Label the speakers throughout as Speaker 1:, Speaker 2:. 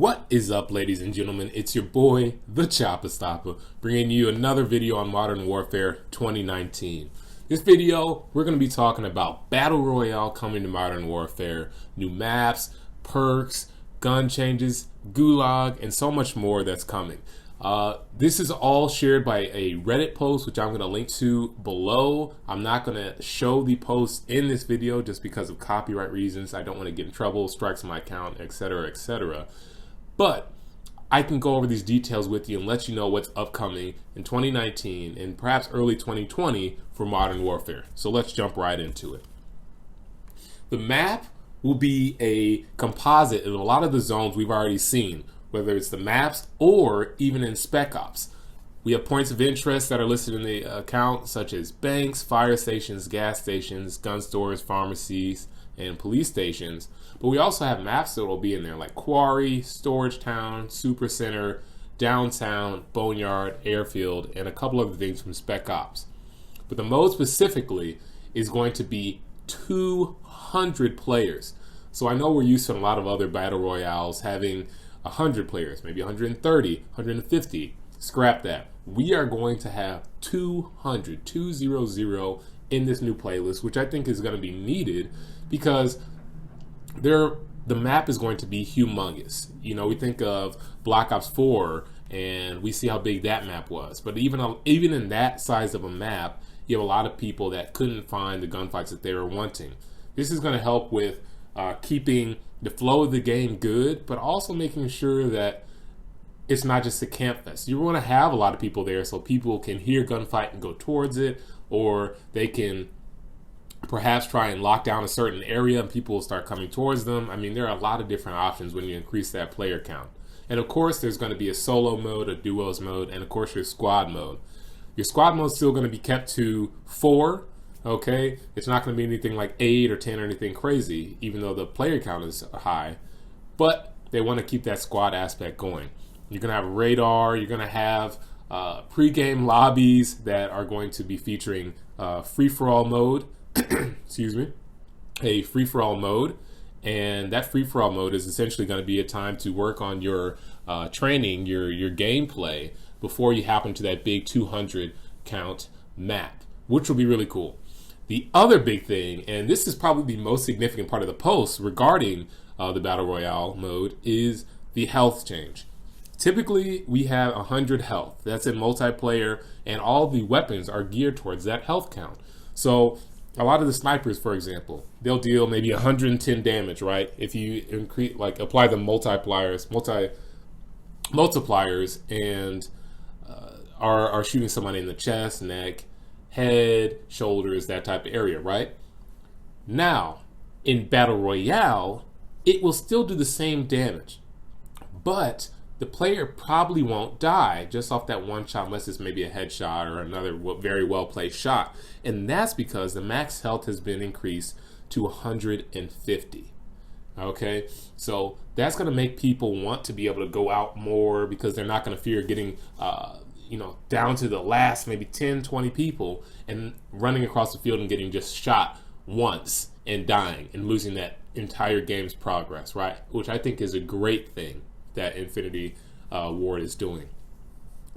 Speaker 1: What is up, ladies and gentlemen? It's your boy, the Chopper Stopper, bringing you another video on Modern Warfare 2019. This video, we're going to be talking about Battle Royale coming to Modern Warfare, new maps, perks, gun changes, gulag, and so much more that's coming. This is all shared by a Reddit post, which I'm going to link to below. I'm not going to show the post in this video just because of copyright reasons. I don't want to get in trouble, strikes on my account, etc., etc. But I can go over these details with you and let you know what's upcoming in 2019 and perhaps early 2020 for Modern Warfare. So let's jump right into it. The map will be a composite of a lot of the zones we've already seen, whether it's the maps or even in Spec Ops. We have points of interest that are listed in the account, such as banks, fire stations, gas stations, gun stores, pharmacies, and police stations. But we also have maps that will be in there, like Quarry, Storage Town, Super Center, Downtown, Boneyard, Airfield, and a couple other things from Spec Ops. But the mode specifically is going to be 200 players. So I know we're used to a lot of other battle royales having 100 players, maybe 130, 150. Scrap that. We are going to have 200 in this new playlist, which I think is going to be needed because the map is going to be humongous. You know, we think of Black Ops 4 and we see how big that map was. But even in that size of a map, you have a lot of people that couldn't find the gunfights that they were wanting. This is going to help with keeping the flow of the game good, but also making sure that it's not just a camp fest. You want to have a lot of people there so people can hear gunfight and go towards it, or they can perhaps try and lock down a certain area and people will start coming towards them. I mean, there are a lot of different options when you increase that player count. And of course, there's going to be a solo mode, a duos mode, and of course your squad mode. Your squad mode is still going to be kept to 4. Okay, it's not going to be anything like 8 or 10 or anything crazy, even though the player count is high. But they want to keep that squad aspect going. You're going to have radar. You're going to have pre-game lobbies that are going to be featuring free-for-all mode. Excuse me, a free-for-all mode. And that free-for-all mode is essentially going to be a time to work on your training, your gameplay, before you happen to that big 200 count map, which will be really cool. The other big thing, and this is probably the most significant part of the post regarding the Battle Royale mode, is the health change. Typically, we have 100 health. That's in multiplayer, and all the weapons are geared towards that health count. So a lot of the snipers, for example, they'll deal maybe 110 damage, right? If you increase, like, apply the multipliers, and are shooting somebody in the chest, neck, head, shoulders, that type of area, right? Now, in Battle Royale, it will still do the same damage, but the player probably won't die just off that one shot unless it's maybe a headshot or another very well-placed shot. And that's because the max health has been increased to 150. Okay, so that's going to make people want to be able to go out more because they're not going to fear getting down to the last maybe 10, 20 people and running across the field and getting just shot once and dying and losing that entire game's progress, right? Which I think is a great thing that Infinity Ward is doing.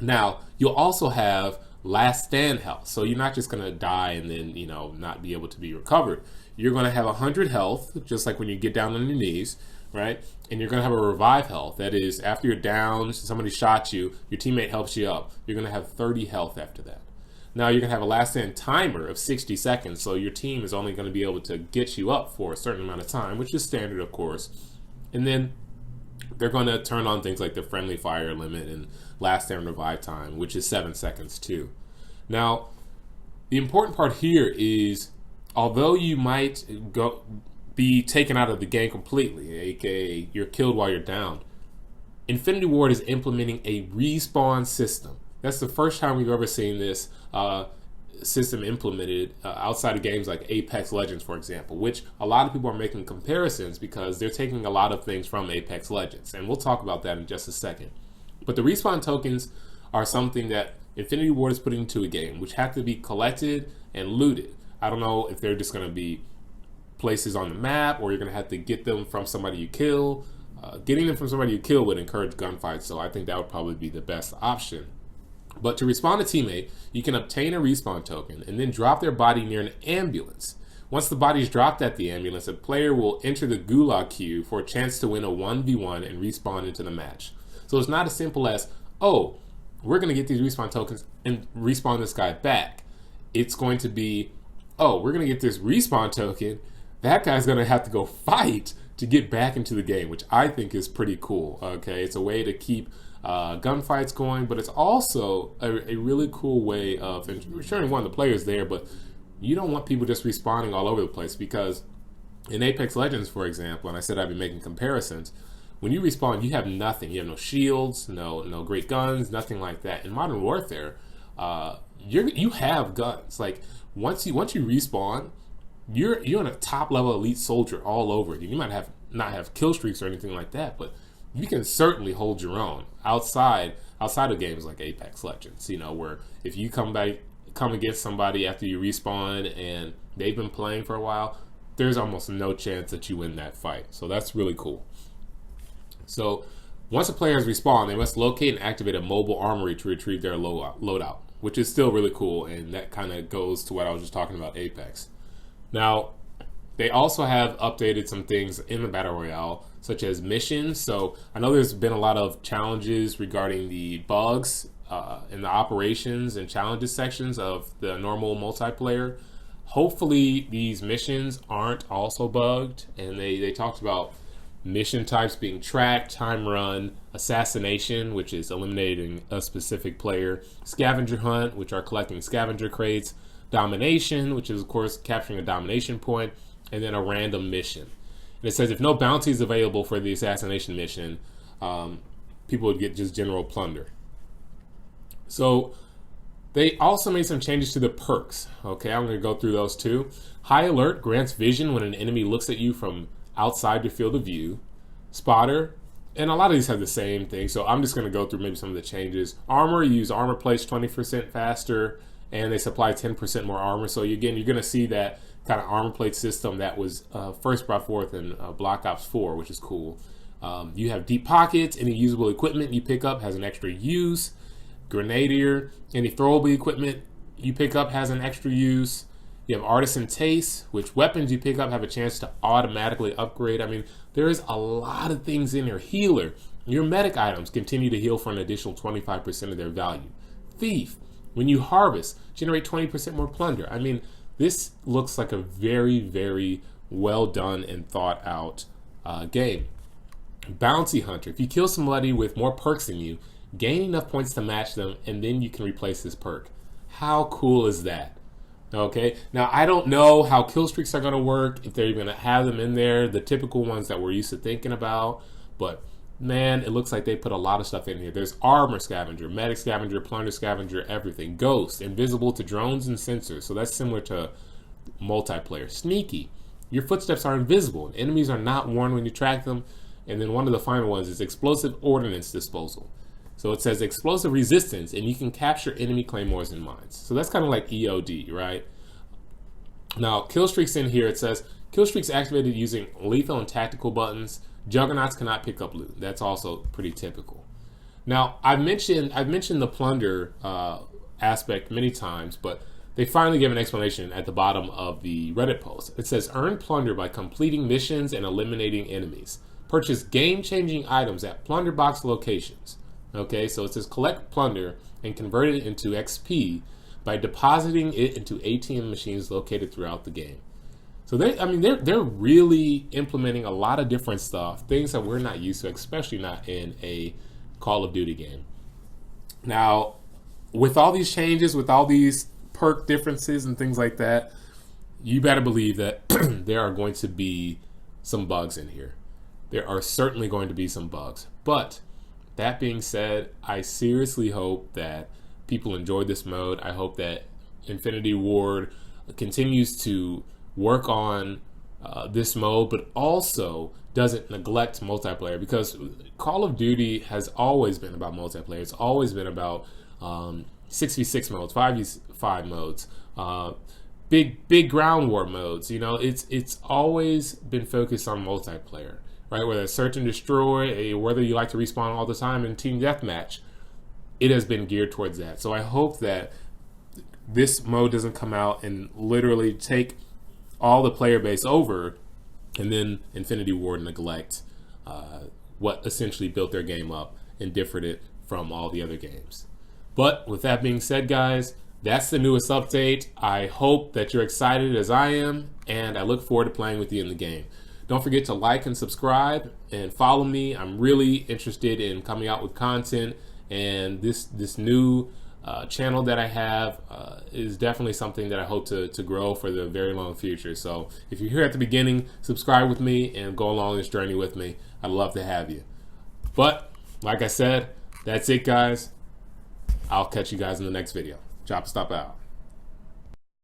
Speaker 1: Now, you'll also have last stand health. So you're not just going to die and then, not be able to be recovered. You're going to have 100 health, just like when you get down on your knees, right? And you're going to have a revive health. That is, after you're down, somebody shot you, your teammate helps you up. You're going to have 30 health after that. Now you're going to have a last stand timer of 60 seconds. So your team is only going to be able to get you up for a certain amount of time, which is standard, of course. And then they're going to turn on things like the friendly fire limit and last stand revive time, which is 7 seconds too. Now, the important part here is, although you might be taken out of the game completely, aka you're killed while you're down, Infinity Ward is implementing a respawn system. That's the first time we've ever seen this system implemented outside of games like Apex Legends, for example, which a lot of people are making comparisons because they're taking a lot of things from Apex Legends, and we'll talk about that in just a second. But the respawn tokens are something that Infinity Ward is putting into a game, which have to be collected and looted. I don't know if they're just going to be places on the map, or you're going to have to get them from somebody you kill. Getting them from somebody you kill would encourage gunfights, so I think that would probably be the best option. But to respawn a teammate, you can obtain a respawn token and then drop their body near an ambulance. Once the body is dropped at the ambulance, a player will enter the gulag queue for a chance to win a 1v1 and respawn into the match. So it's not as simple as, oh, we're going to get these respawn tokens and respawn this guy back. It's going to be, oh, we're going to get this respawn token. That guy's going to have to go fight to get back into the game, which I think is pretty cool. Okay, it's a way to keep gunfights going, but it's also a really cool way of ensuring one of the players there, but you don't want people just respawning all over the place, because in Apex Legends, for example, and I said I'd be making comparisons, when you respawn, you have nothing. You have no shields, no great guns, nothing like that. In Modern Warfare, you have guns. Like once you respawn, you're a top level elite soldier all over again. You might not have kill streaks or anything like that, but you can certainly hold your own outside of games like Apex Legends. Where if you come against somebody after you respawn and they've been playing for a while, there's almost no chance that you win that fight. So that's really cool. So once a player has respawned, they must locate and activate a mobile armory to retrieve their loadout, which is still really cool, and that kind of goes to what I was just talking about Apex. Now, they also have updated some things in the Battle Royale, such as missions. So I know there's been a lot of challenges regarding the bugs in the operations and challenges sections of the normal multiplayer. Hopefully these missions aren't also bugged, and they talked about mission types being tracked, time run, assassination, which is eliminating a specific player, scavenger hunt, which are collecting scavenger crates, domination, which is of course capturing a domination point, and then a random mission. And it says if no bounty is available for the assassination mission, people would get just general plunder. So they also made some changes to the perks. Okay, I'm going to go through those too. High alert grants vision when an enemy looks at you from outside your field of view. Spotter, and a lot of these have the same thing, so I'm just going to go through maybe some of the changes. Armor, you use armor plates 20% faster, and they supply 10% more armor. So again, you're going to see that kind of armor plate system that was first brought forth in Black Ops 4, which is cool. You have deep pockets. Any usable equipment you pick up has an extra use. Grenadier, any throwable equipment you pick up has an extra use. You have Artisan Taste, which weapons you pick up have a chance to automatically upgrade. I mean, there's a lot of things in here. Healer, your medic items continue to heal for an additional 25% of their value. Thief, when you harvest, generate 20% more plunder. I mean, this looks like a very, very well done and thought out game. Bounty Hunter, if you kill somebody with more perks than you, gain enough points to match them, and then you can replace this perk. How cool is that? Okay, now I don't know how kill streaks are going to work, if they're going to have them in there, the typical ones that we're used to thinking about, but man, it looks like they put a lot of stuff in here. There's armor scavenger, medic scavenger, plunder scavenger, everything. Ghost, invisible to drones and sensors, so that's similar to multiplayer. Sneaky, your footsteps are invisible and enemies are not warned when you track them. And then one of the final ones is explosive ordnance disposal. So it says explosive resistance, and you can capture enemy claymores and mines. So that's kind of like EOD, right? Now, kill streaks in here, it says kill streaks activated using lethal and tactical buttons. Juggernauts cannot pick up loot. That's also pretty typical. Now, I've mentioned the plunder aspect many times, but they finally gave an explanation at the bottom of the Reddit post. It says earn plunder by completing missions and eliminating enemies. Purchase game-changing items at plunder box locations. Okay, so it says collect plunder and convert it into XP by depositing it into ATM machines located throughout the game. So they're really implementing a lot of different stuff, things that we're not used to, especially not in a Call of Duty game. Now, with all these changes, with all these perk differences and things like that, you better believe that there are going to be some bugs in here. There are certainly going to be some bugs, but that being said, I seriously hope that people enjoy this mode. I hope that Infinity Ward continues to work on this mode, but also doesn't neglect multiplayer, because Call of Duty has always been about multiplayer. It's always been about 6v6 modes, 5v5 modes, big ground war modes. You know, it's always been focused on multiplayer. right? Whether it's search and destroy, whether you like to respawn all the time in team deathmatch, it has been geared towards that. So I hope that this mode doesn't come out and literally take all the player base over, and then Infinity Ward neglect what essentially built their game up and differed it from all the other games. But with that being said, guys, that's the newest update. I hope that you're excited as I am, and I look forward to playing with you in the game. Don't forget to like and subscribe and follow me. I'm really interested in coming out with content, and this new channel that I have is definitely something that I hope to grow for the very long future. So if you're here at the beginning, subscribe with me and go along this journey with me. I'd love to have you. But like I said, that's it, guys. I'll catch you guys in the next video. Chopper Stop out.